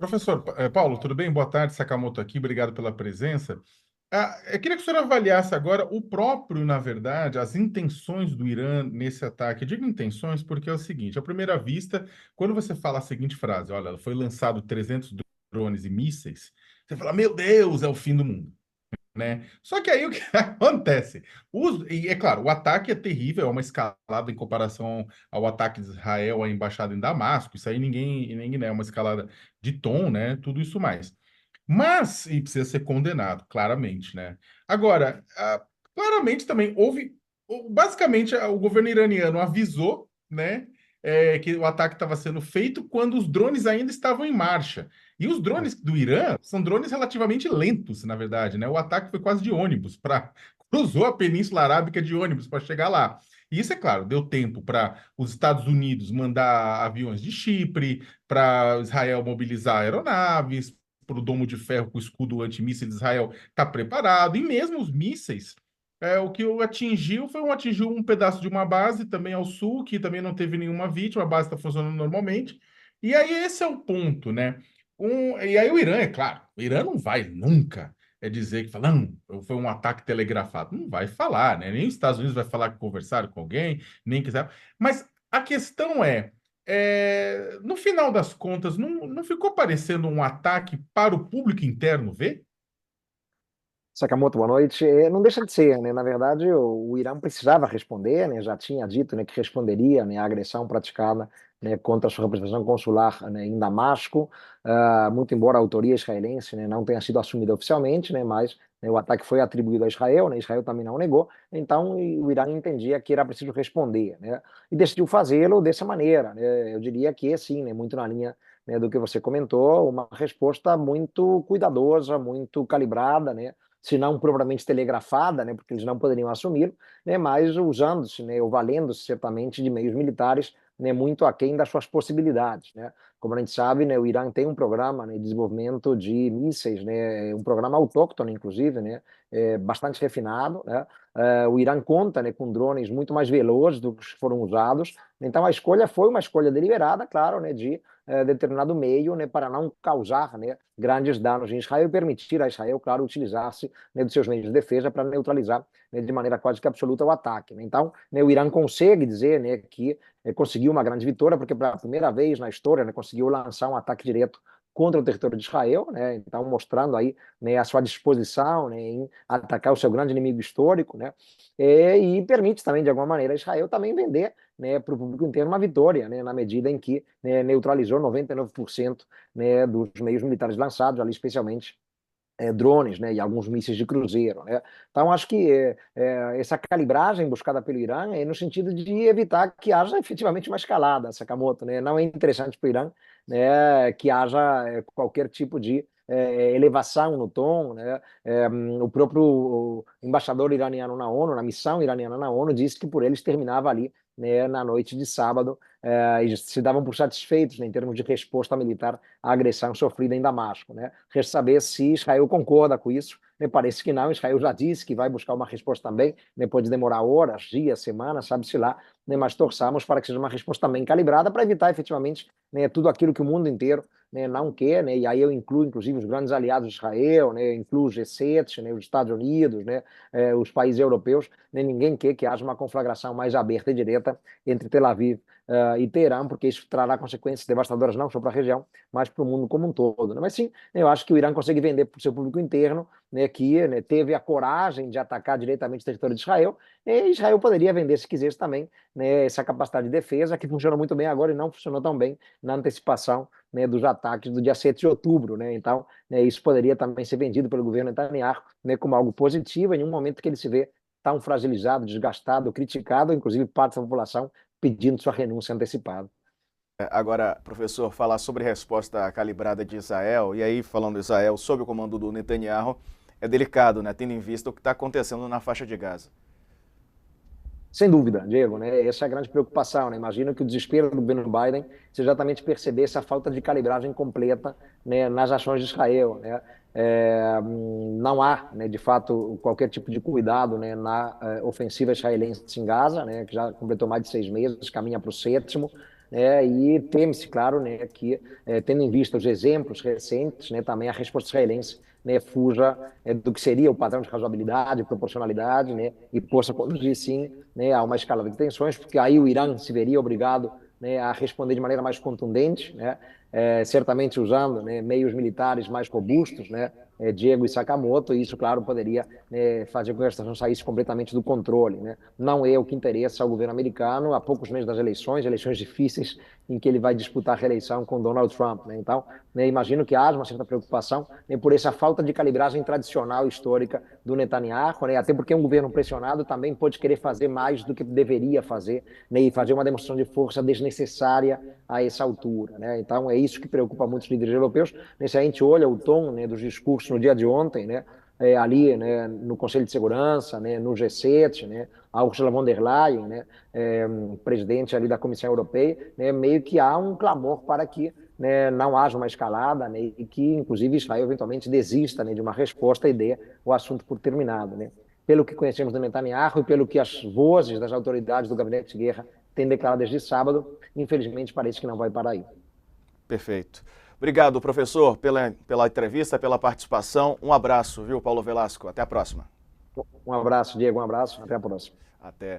Professor Paulo, tudo bem? Boa tarde, Sakamoto aqui, obrigado pela presença. Eu queria que o senhor avaliasse agora o próprio, na verdade, as intenções do Irã nesse ataque. Eu digo intenções porque é o seguinte, à primeira vista, quando você fala a seguinte frase, olha, foi lançado 300 drones e mísseis, você fala, meu Deus, é o fim do mundo, né? Só que aí o que acontece? E é claro, o ataque é terrível, é uma escalada em comparação ao ataque de Israel à embaixada em Damasco, isso aí ninguém, né, é uma escalada de tom, né? Tudo isso mais. Mas, e precisa ser condenado, claramente, né? Agora, claramente também houve, basicamente, o governo iraniano avisou, né, que o ataque estava sendo feito quando os drones ainda estavam em marcha. E os drones do Irã são drones relativamente lentos, na verdade, né? O ataque foi quase de ônibus, cruzou a Península Arábica de ônibus para chegar lá. E isso, é claro, deu tempo para os Estados Unidos mandar aviões de Chipre, para Israel mobilizar aeronaves, para o domo de ferro com o escudo antimíssil de Israel está preparado, e mesmo os mísseis, o que o atingiu um pedaço de uma base também ao sul, que também não teve nenhuma vítima, a base está funcionando normalmente. E aí esse é o ponto, né? E aí o Irã, é claro, o Irã não vai nunca dizer que fala, não, foi um ataque telegrafado. Não vai falar, né? Nem os Estados Unidos vai falar que conversaram com alguém, nem quiser. Mas a questão no final das contas, não ficou parecendo um ataque para o público interno ver? Sakamoto, boa noite. Não deixa de ser, né? Na verdade, o Irã precisava responder, né? Já tinha dito, né, que responderia, né, à agressão praticada, né, contra a sua representação consular, né, em Damasco. Muito embora a autoria israelense, né, não tenha sido assumida oficialmente, né, mas, né, o ataque foi atribuído a Israel, né? Israel também não negou. Então, o Irã entendia que era preciso responder, né? E decidiu fazê-lo dessa maneira, né? Eu diria que, sim, né, muito na linha, né, do que você comentou, uma resposta muito cuidadosa, muito calibrada, né? Se não propriamente telegrafada, né, porque eles não poderiam assumir, né, mas usando-se, né, ou valendo-se certamente de meios militares, né, muito aquém das suas possibilidades, né. Como a gente sabe, né, o Irã tem um programa, né, de desenvolvimento de mísseis, né, um programa autóctone, inclusive, né, bastante refinado, né. O Irã conta, né, com drones muito mais velozes do que os que foram usados. Então a escolha foi uma escolha deliberada, claro, né, de determinado meio, né, para não causar, né, grandes danos em Israel e permitir a Israel, claro, utilizar-se, né, dos seus meios de defesa para neutralizar, né, de maneira quase que absoluta o ataque, né? Então, né, o Irã consegue dizer, né, que conseguiu uma grande vitória, porque pela primeira vez na história, né, conseguiu lançar um ataque direto contra o território de Israel, né? Então mostrando aí, né, a sua disposição, né, em atacar o seu grande inimigo histórico, né? E permite também de alguma maneira a Israel também vender, né, para o público inteiro uma vitória, né, na medida em que, né, neutralizou 99%, né, dos meios militares lançados ali, especialmente drones, né, e alguns mísseis de cruzeiro, né? Então acho que essa calibragem buscada pelo Irã é no sentido de evitar que haja efetivamente uma escalada, Sakamoto, né? Não é interessante para o Irã, né, que haja qualquer tipo de elevação no tom, né? O próprio embaixador iraniano na ONU, na missão iraniana na ONU, disse que por eles terminava ali, né, na noite de sábado, e se davam por satisfeitos, né, em termos de resposta militar à agressão sofrida em Damasco, né? Resta saber se Israel concorda com isso. Me parece que não. Israel já disse que vai buscar uma resposta também, né? Pode demorar horas, dias, semanas, sabe-se lá, né? Mas torçamos para que seja uma resposta bem calibrada para evitar efetivamente, né, tudo aquilo que o mundo inteiro, né, não quer, né? E aí eu incluo inclusive os grandes aliados de Israel, né? Incluo o G7, né? Os Estados Unidos, né? Os países europeus, né? Ninguém quer que haja uma conflagração mais aberta e direta entre Tel Aviv e Teherã, porque isso trará consequências devastadoras não só para a região, mas para o mundo como um todo, né? Mas sim, eu acho que o Irã consegue vender para o seu público interno, né, que, né, teve a coragem de atacar diretamente o território de Israel, e Israel poderia vender, se quisesse também, né, essa capacidade de defesa, que funciona muito bem agora e não funcionou tão bem na antecipação, né, dos ataques do dia 7 de outubro. Né? Então, né, isso poderia também ser vendido pelo governo Netanyahu, né, como algo positivo, em um momento que ele se vê tão fragilizado, desgastado, criticado, inclusive parte da população pedindo sua renúncia antecipada. Agora, professor, falar sobre a resposta calibrada de Israel, e aí falando de Israel sob o comando do Netanyahu, é delicado, né, tendo em vista o que está acontecendo na faixa de Gaza. Sem dúvida, Diego, né? Essa é a grande preocupação, né? Imagino que o desespero do governo Biden seja exatamente perceber essa falta de calibragem completa, né, nas ações de Israel, né? Não há, né, de fato, qualquer tipo de cuidado, né, na ofensiva israelense em Gaza, né, que já completou mais de 6 meses, caminha para o sétimo, E teme-se, claro, né, que, tendo em vista os exemplos recentes, né, também a resposta israelense, né, fuja do que seria o padrão de razoabilidade, proporcionalidade, né, e possa conduzir, sim, né, a uma escalada de tensões, porque aí o Irã se veria obrigado, né, a responder de maneira mais contundente, né, certamente usando, né, meios militares mais robustos, né, Diego e Sakamoto, e isso, claro, poderia, né, fazer com que a situação saísse completamente do controle, né. Não é o que interessa ao governo americano, há poucos meses das eleições difíceis, em que ele vai disputar a reeleição com Donald Trump, né. Então, né, imagino que haja uma certa preocupação, né, por essa falta de calibragem tradicional histórica do Netanyahu, né, até porque um governo pressionado também pode querer fazer mais do que deveria fazer, né, e fazer uma demonstração de força desnecessária a essa altura, né. Então, é isso que preocupa muitos líderes europeus. Né, se a gente olha o tom, né, dos discursos no dia de ontem, né, ali, né, no Conselho de Segurança, né, no G7, né, a Ursula von der Leyen, né, presidente ali da Comissão Europeia, né, meio que há um clamor para que, né, não haja uma escalada, né, e que, inclusive, Israel eventualmente desista, né, de uma resposta e dê o assunto por terminado, né. Pelo que conhecemos do Netanyahu e pelo que as vozes das autoridades do gabinete de guerra têm declarado desde sábado, infelizmente parece que não vai parar aí. Perfeito. Obrigado, professor, pela entrevista, pela participação. Um abraço, viu, Paulo Velasco? Até a próxima. Um abraço, Diego, um abraço, até a próxima. Até.